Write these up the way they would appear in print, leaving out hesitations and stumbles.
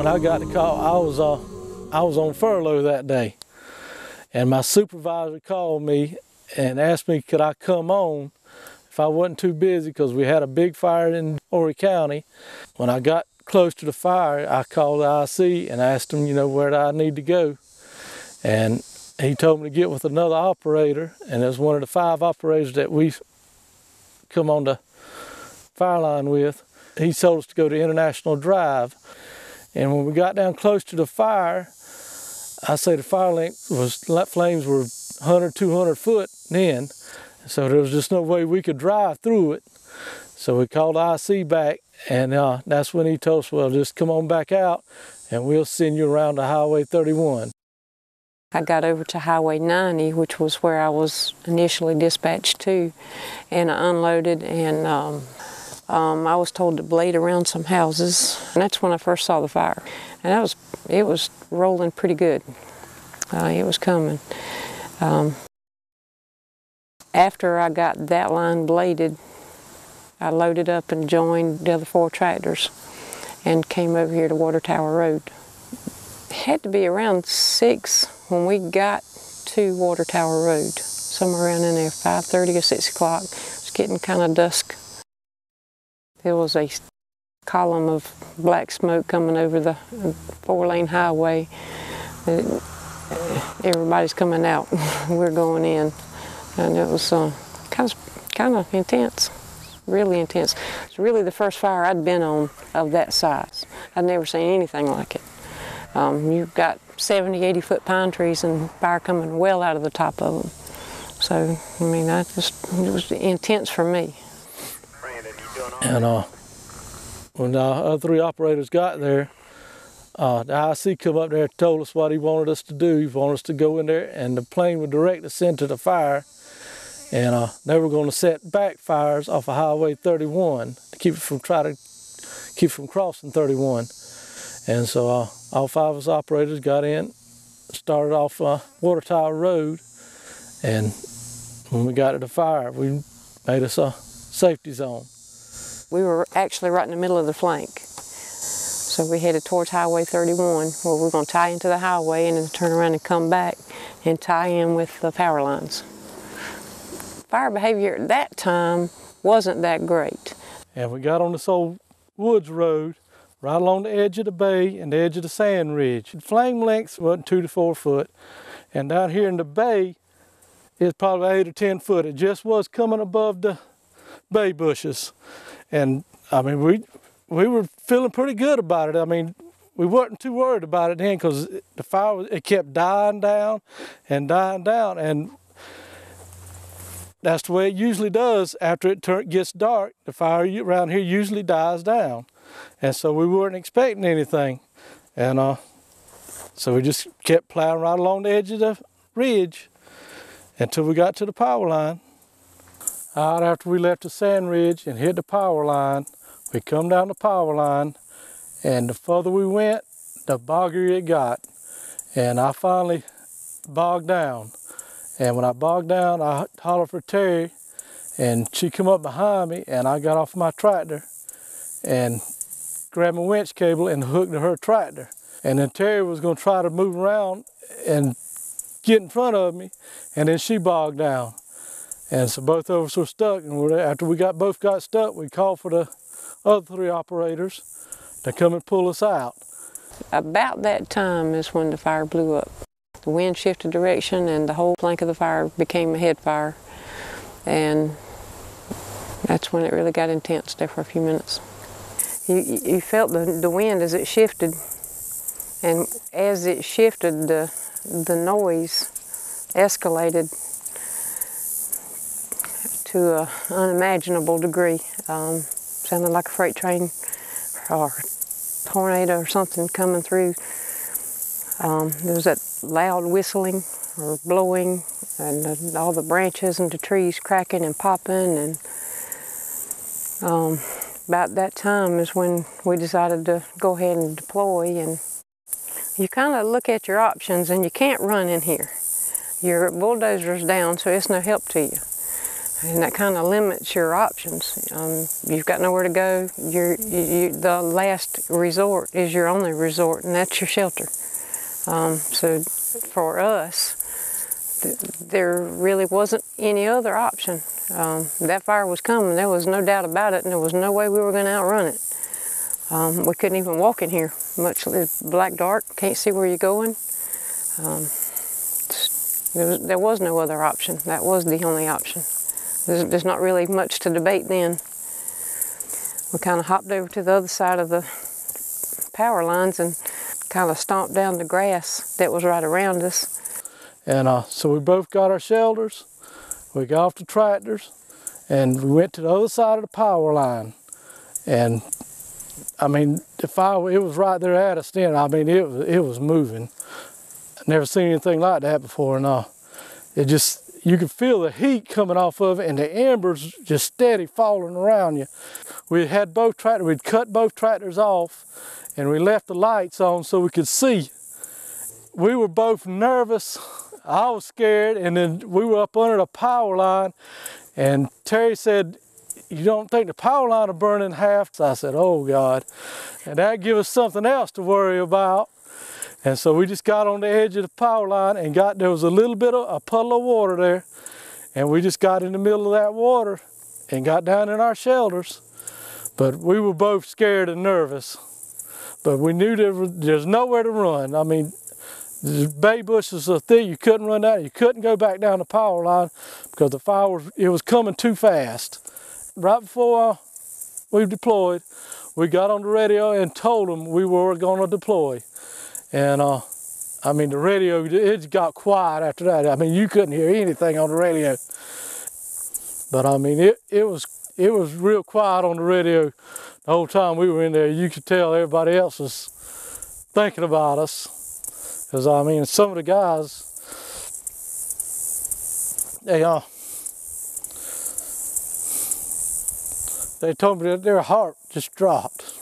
I got the call, I was on furlough that day, and my supervisor called me and asked me could I come on if I wasn't too busy, because we had a big fire in Horry County. When I got close to the fire, I called the IC and asked him, you know, where do I need to go, and he told me to get with another operator, and it was one of the 5 operators that we come on the fire line with. He told us to go to International Drive, and when we got down close to the fire, I say the fire length was, flames were 100, 200 foot in, so there was just no way we could drive through it. So we called IC back, and that's when he told us, well, just come on back out and we'll send you around to Highway 31. I got over to Highway 90, which was where I was initially dispatched to, and I unloaded, and I was told to blade around some houses, and that's when I first saw the fire. And it was rolling pretty good. It was coming. After I got that line bladed, I loaded up and joined the other 4 tractors and came over here to Water Tower Road. It had to be around 6 when we got to Water Tower Road, somewhere around in there, 5:30 or 6 o'clock. It was getting kind of dusk. There was a column of black smoke coming over the 4-lane highway. Everybody's coming out. We're going in, and it was kind of intense, really intense. It's really the first fire I'd been on of that size. I'd never seen anything like it. You've got 70, 80 foot pine trees and fire coming well out of the top of them. So, I mean, it was intense for me. And when the other 3 operators got there, the IC come up there and told us what he wanted us to do. He wanted us to go in there, and the plane would direct us into the fire, and they were going to set back fires off of Highway 31 to try to keep from crossing 31. And so all 5 of us operators got in, started off Water Tower Road, and when we got to the fire, we made us a safety zone. We were actually right in the middle of the flank. So we headed towards Highway 31, where we're going to tie into the highway and then turn around and come back and tie in with the power lines. Fire behavior at that time wasn't that great. And we got on this old woods road right along the edge of the bay and the edge of the sand ridge. The flame lengths wasn't 2 to 4 foot, and down here in the bay, it's probably 8 or 10 foot. It just was coming above the bay bushes. And I mean, we were feeling pretty good about it. I mean, we weren't too worried about it then, because the fire, it kept dying down, and that's the way it usually does after it gets dark. The fire around here usually dies down. And so we weren't expecting anything. And so we just kept plowing right along the edge of the ridge until we got to the power line. After we left the sand ridge and hit the power line, we come down the power line, and the further we went, the boggier it got. And I finally bogged down. And when I bogged down, I hollered for Terry, and she come up behind me, and I got off my tractor and grabbed my winch cable and hooked to her tractor. And then Terry was going to try to move around and get in front of me, and then she bogged down. And so both of us were stuck, and after we both got stuck, we called for the other 3 operators to come and pull us out. About that time is when the fire blew up. The wind shifted direction, and the whole flank of the fire became a head fire. And that's when it really got intense there for a few minutes. You felt the wind as it shifted, and as it shifted, the noise escalated to an unimaginable degree. Sounded like a freight train or a tornado or something coming through. There was that loud whistling or blowing, and all the branches and the trees cracking and popping. And about that time is when we decided to go ahead and deploy. And you kind of look at your options, and you can't run in here. Your bulldozer's down, so it's no help to you. And that kind of limits your options. You've got nowhere to go. The last resort is your only resort, and that's your shelter. So for us, there really wasn't any other option. That fire was coming, there was no doubt about it, and there was no way we were going to outrun it. We couldn't even walk in here, much less black dark, can't see where you're going. There was no other option. That was the only option. There's not really much to debate then. We kind of hopped over to the other side of the power lines and kind of stomped down the grass that was right around us. And so we both got our shelters, we got off the tractors, and we went to the other side of the power line. And I mean, the fire, it was right there at us then. I mean, it was moving. I've never seen anything like that before, and you could feel the heat coming off of it and the embers just steady falling around you. We had both tractors, we'd cut both tractors off, and we left the lights on so we could see. We were both nervous. I was scared, and then we were up under the power line, and Terry said, "You don't think the power line will burn in half?" So I said, "Oh God." And that gave us something else to worry about. And so we just got on the edge of the power line and there was a little bit of a puddle of water there. And we just got in the middle of that water and got down in our shelters. But we were both scared and nervous. But we knew there's nowhere to run. I mean, the bay bushes are thick, you couldn't run down, you couldn't go back down the power line because the fire was coming too fast. Right before we deployed, we got on the radio and told them we were going to deploy. And I mean, the radio, it got quiet after that. I mean, you couldn't hear anything on the radio. But I mean, it was real quiet on the radio the whole time we were in there. You could tell everybody else was thinking about us. Because I mean, some of the guys, they told me that their heart just dropped.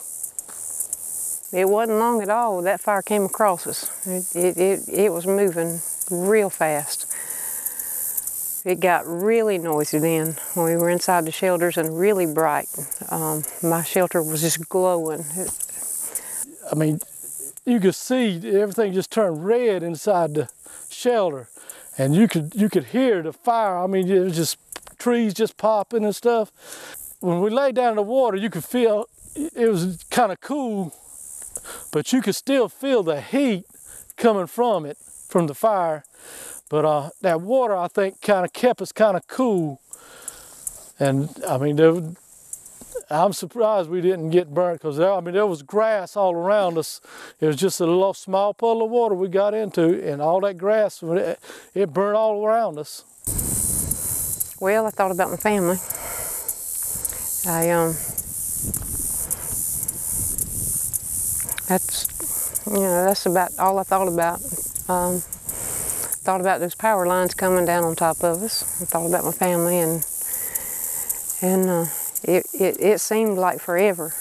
It wasn't long at all that fire came across us. It was moving real fast. It got really noisy then when we were inside the shelters and really bright. My shelter was just glowing. I mean, you could see everything just turned red inside the shelter, and you could hear the fire. I mean, it was just trees just popping and stuff. When we lay down in the water, you could feel it was kind of cool, but you could still feel the heat coming from it, from the fire. But that water, I think, kind of kept us kind of cool. And I mean, I'm surprised we didn't get burnt, because there was grass all around us. It was just a little small puddle of water we got into, and all that grass, it burned all around us. Well, I thought about my family. That's about all I thought about. Thought about those power lines coming down on top of us. I thought about my family, and it seemed like forever.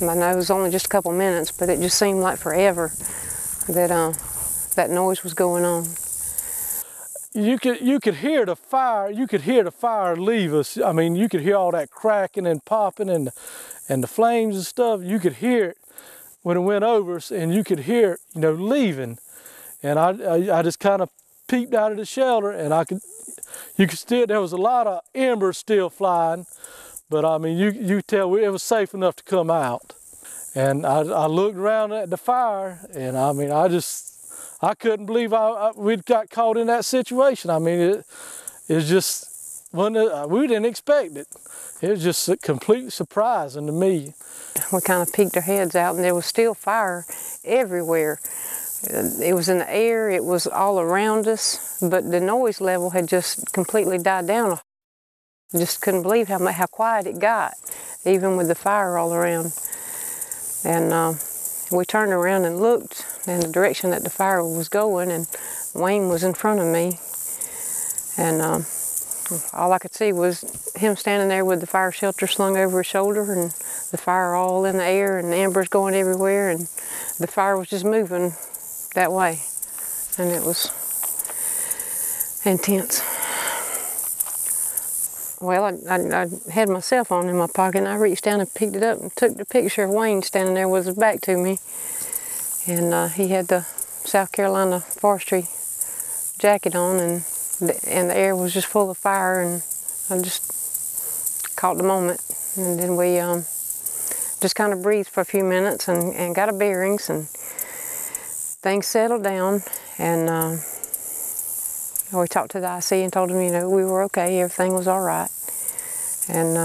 I know it was only just a couple minutes, but it just seemed like forever that that noise was going on. You could hear the fire. You could hear the fire leave us. I mean, you could hear all that cracking and popping and the flames and stuff. You could hear it when it went over us, and you could hear it, leaving. And I just kind of peeped out of the shelter, and you could still, there was a lot of embers still flying, but I mean, you could tell it was safe enough to come out. And I looked around at the fire, and I mean, I couldn't believe we'd got caught in that situation. I mean, it's just, we didn't expect it. It was just completely surprising to me. We kind of peeked our heads out, and there was still fire everywhere. It was in the air, it was all around us, but the noise level had just completely died down. I just couldn't believe how quiet it got, even with the fire all around. And we turned around and looked in the direction that the fire was going, and Wayne was in front of me. And all I could see was him standing there with the fire shelter slung over his shoulder, and the fire all in the air, and the embers going everywhere, and the fire was just moving that way, and it was intense. Well, I had my cell phone in my pocket, and I reached down and picked it up and took the picture of Wayne standing there with his back to me. And he had the South Carolina forestry jacket on, and the air was just full of fire, and I just caught the moment. And then we just kind of breathed for a few minutes and got our bearings, and things settled down. And we talked to the IC and told him, you know, we were okay, everything was all right. And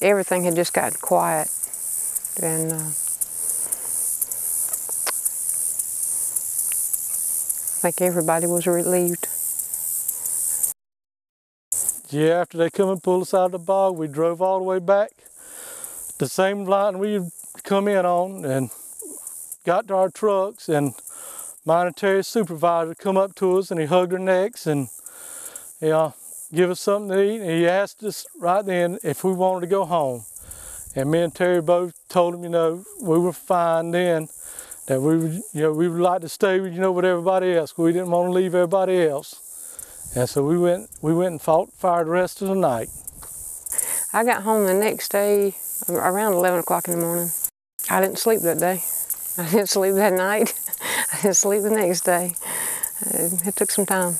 everything had just gotten quiet. And I think everybody was relieved. Yeah, after they come and pulled us out of the bog, we drove all the way back, the same line we'd come in on, and got to our trucks, and mine and Terry's supervisor come up to us, and he hugged our necks and give us something to eat, and he asked us right then if we wanted to go home. And me and Terry both told him, you know, we were fine then, that we would, you know, we would like to stay, you know, with everybody else. We didn't want to leave everybody else. And so we went and fought fire the rest of the night. I got home the next day around 11 o'clock in the morning. I didn't sleep that day. I didn't sleep that night. I didn't sleep the next day. It took some time.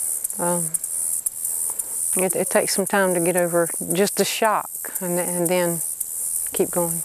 It takes some time to get over just the shock and then keep going.